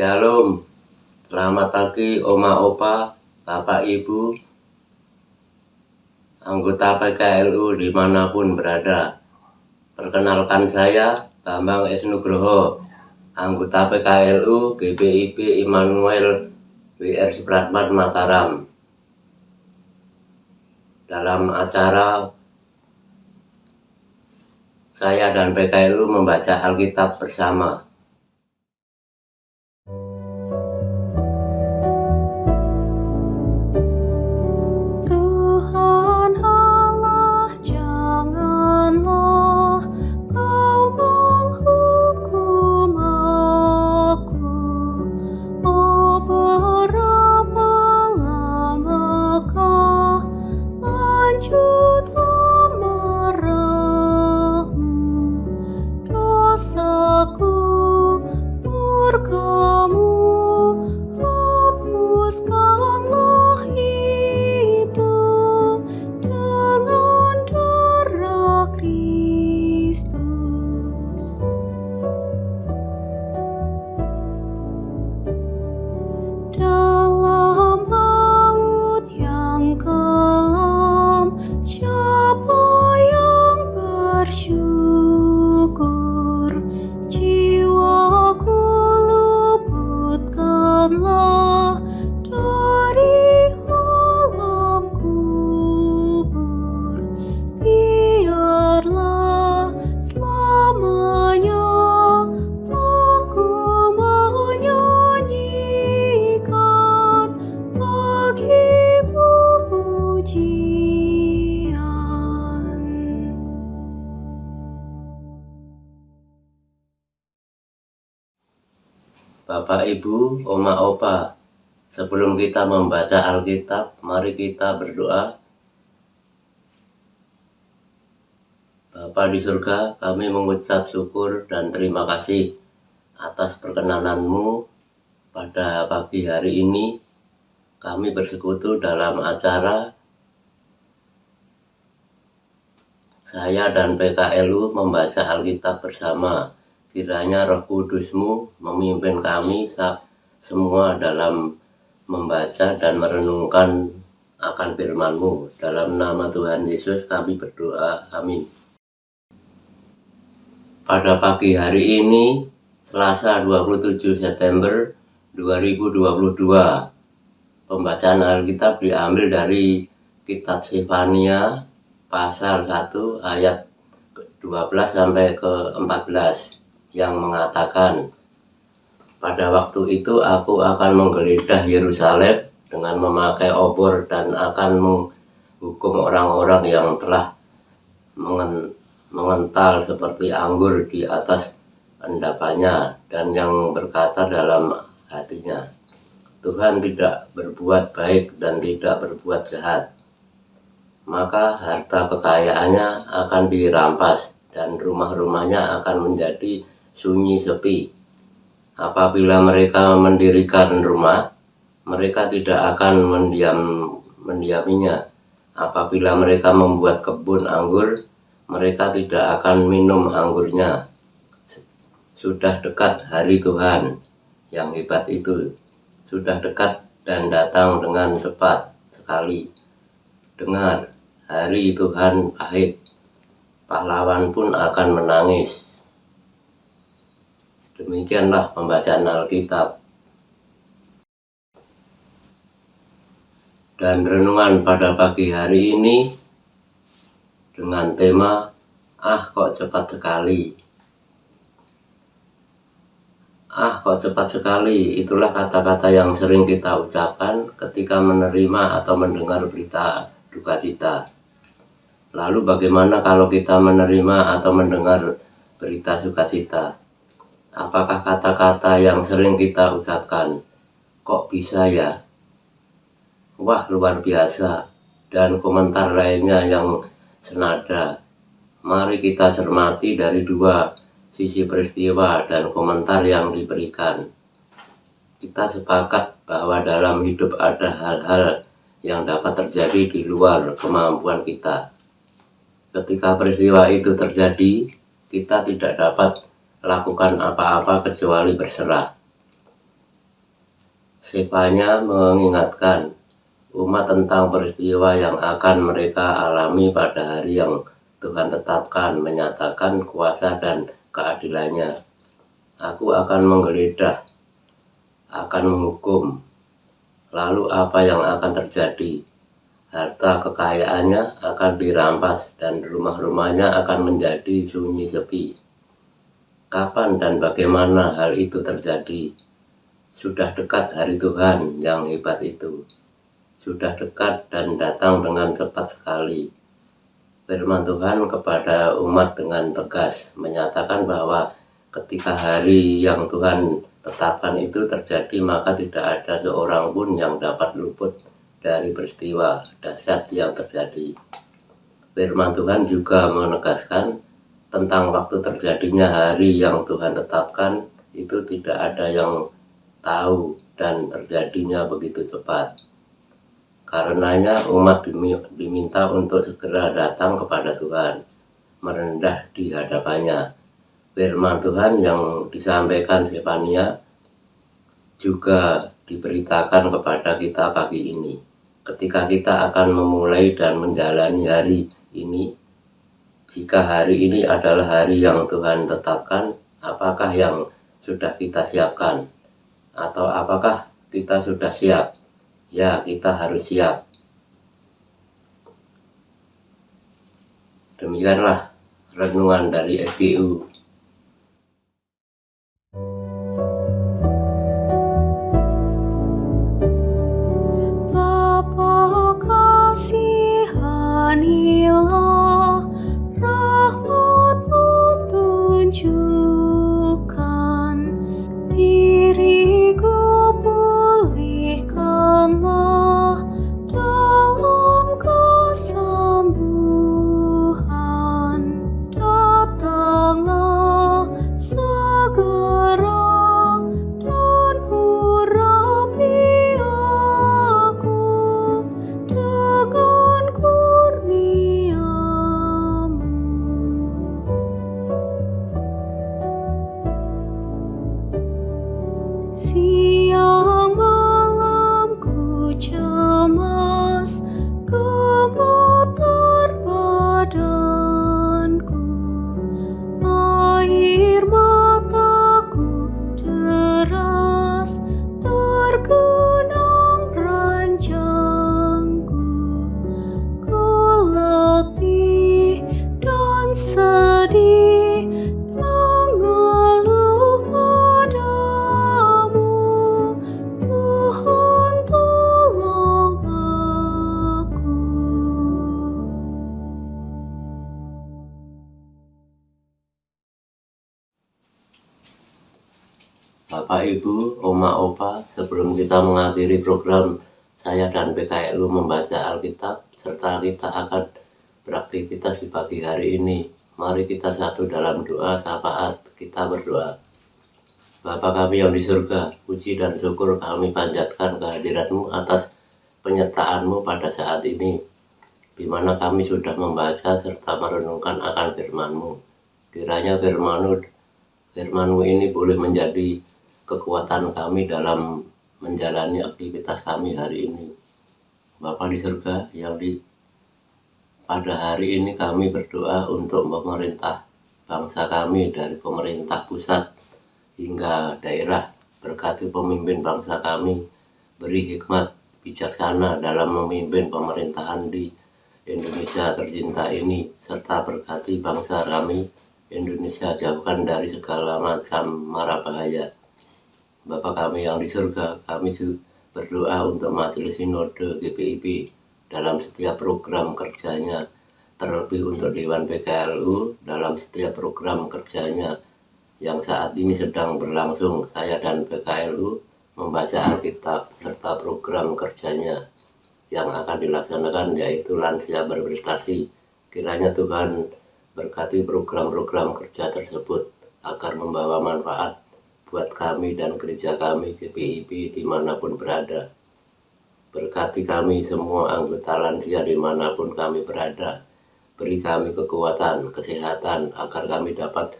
Shalom, selamat pagi Oma Opa, Bapak Ibu, anggota PKLU dimanapun berada. Perkenalkan saya Bambang S. Nugroho, anggota PKLU GBIB Immanuel WR Supratman Mataram. Dalam acara saya dan PKLU membaca Alkitab bersama. Bapak Ibu, Oma Opa, sebelum kita membaca Alkitab, mari kita berdoa. Bapa di surga, kami mengucap syukur dan terima kasih atas perkenanan-Mu pada pagi hari ini. Kami bersekutu dalam acara saya dan PKLU membaca Alkitab bersama. Kiranya Roh Kudus-Mu memimpin kami semua dalam membaca dan merenungkan akan firman-Mu. Dalam nama Tuhan Yesus kami berdoa. Amin. Pada pagi hari ini, Selasa 27 September 2022, pembacaan Alkitab diambil dari Kitab Sefania pasal 1 ayat 12 sampai ke 14 yang mengatakan, pada waktu itu aku akan menggeledah Yerusalem dengan memakai obor dan akan menghukum orang-orang yang telah mengental seperti anggur di atas endapannya dan yang berkata dalam hatinya, Tuhan tidak berbuat baik dan tidak berbuat jahat. Maka harta kekayaannya akan dirampas dan rumah-rumahnya akan menjadi sunyi sepi. Apabila mereka mendirikan rumah, mereka tidak akan mendiaminya. Apabila mereka membuat kebun anggur, mereka tidak akan minum anggurnya. Sudah dekat hari Tuhan yang hebat itu. Sudah dekat dan datang dengan cepat sekali. Dengar, hari Tuhan pahit. Pahlawan pun akan menangis. Demikianlah pembacaan Alkitab. Dan renungan pada pagi hari ini dengan tema, kok cepat sekali. Kok cepat sekali, itulah kata-kata yang sering kita ucapkan ketika menerima atau mendengar berita duka cita. Lalu bagaimana kalau kita menerima atau mendengar berita sukacita? Apakah kata-kata yang sering kita ucapkan, kok bisa ya? Wah, luar biasa. Dan komentar lainnya yang senada. Mari kita cermati dari dua sisi peristiwa dan komentar yang diberikan. Kita sepakat bahwa dalam hidup ada hal-hal yang dapat terjadi di luar kemampuan kita. Ketika peristiwa itu terjadi, kita tidak dapat lakukan apa-apa kecuali berserah. Sefanya mengingatkan umat tentang peristiwa yang akan mereka alami pada hari yang Tuhan tetapkan, menyatakan kuasa dan keadilannya. Aku akan menggeledah, akan menghukum. Lalu apa yang akan terjadi? Harta kekayaannya akan dirampas dan rumah-rumahnya akan menjadi sunyi sepi. Kapan dan bagaimana hal itu terjadi? Sudah dekat hari Tuhan yang hebat itu. Sudah dekat dan datang dengan cepat sekali. Firman Tuhan kepada umat dengan tegas menyatakan bahwa ketika hari yang Tuhan tetapkan itu terjadi, maka tidak ada seorang pun yang dapat luput dari peristiwa dahsyat yang terjadi. Firman Tuhan juga menegaskan tentang waktu terjadinya hari yang Tuhan tetapkan itu tidak ada yang tahu dan terjadinya begitu cepat. Karenanya umat diminta untuk segera datang kepada Tuhan, merendah di hadapannya. Firman Tuhan yang disampaikan Sefania juga diberitakan kepada kita pagi ini. Ketika kita akan memulai dan menjalani hari ini, jika hari ini adalah hari yang Tuhan tetapkan, apakah yang sudah kita siapkan? Atau apakah kita sudah siap? Ya, kita harus siap. Demikianlah renungan dari SBU. Bapa kasihanilah, rahmat-Mu tunjukkan, diriku pulihkanlah dalam kesembuhan. Datanglah segera dan urapi aku dengan kurnia-Mu. Siang malam ku cemas, gemetar badanku, air mataku deras, tergenang ranjangku. Ku letih dan sedih, mengeluh padamu. Tuhan, tolong aku. Bapak, Ibu, Oma, Opa, sebelum kita mengakhiri program saya dan PKLU membaca Alkitab, serta kita akan beraktivitas di pagi hari ini, mari kita satu dalam doa syafaat. Kita berdoa. Bapa kami yang di surga, puji dan syukur kami panjatkan kehadirat-Mu atas penyertaan-Mu pada saat ini, di mana kami sudah membaca serta merenungkan akan firman-Mu. Kiranya firman-Mu ini boleh menjadi kekuatan kami dalam menjalani aktivitas kami hari ini. Bapa di surga yang pada hari ini kami berdoa untuk pemerintah bangsa kami, dari pemerintah pusat hingga daerah. Berkati pemimpin bangsa kami, beri hikmat bijaksana dalam memimpin pemerintahan di Indonesia tercinta ini, serta berkati bangsa kami Indonesia, jauhkan dari segala macam mara bahaya. Bapa kami yang di surga, kami berdoa untuk Majelis Sinode GPIB dalam setiap program kerjanya, terlebih untuk Dewan PKLU dalam setiap program kerjanya yang saat ini sedang berlangsung. Saya dan PKLU membaca Alkitab serta program kerjanya yang akan dilaksanakan, yaitu lansia berprestasi. Kiranya Tuhan berkati program-program kerja tersebut agar membawa manfaat buat kami dan gereja kami GPIB dimanapun berada. Berkati kami semua anggota lansia dimanapun kami berada. Beri kami kekuatan, kesehatan, agar kami dapat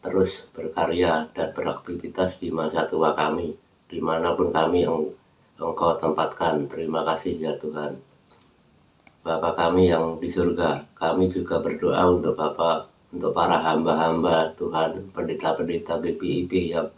terus berkarya dan beraktivitas di masa tua kami, dimanapun kami yang Engkau tempatkan. Terima kasih ya Tuhan. Bapa kami yang di surga, kami juga berdoa untuk Bapa, untuk para hamba-hamba Tuhan, pendeta-pendeta GPIB yang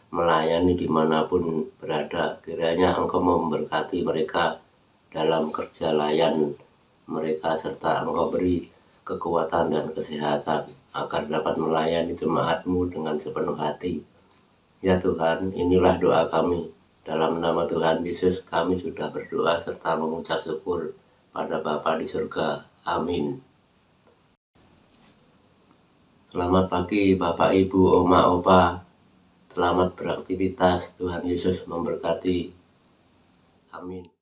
melayani dimanapun berada. Kiranya Engkau memberkati mereka dalam kerja layan mereka, serta Engkau beri kekuatan dan kesehatan agar dapat melayani jemaat-Mu dengan sepenuh hati. Ya Tuhan, inilah doa kami. Dalam nama Tuhan Yesus kami sudah berdoa serta mengucap syukur pada Bapa di surga. Amin. Selamat pagi Bapak, Ibu, Oma, Opa. Selamat beraktivitas. Tuhan Yesus memberkati. Amin.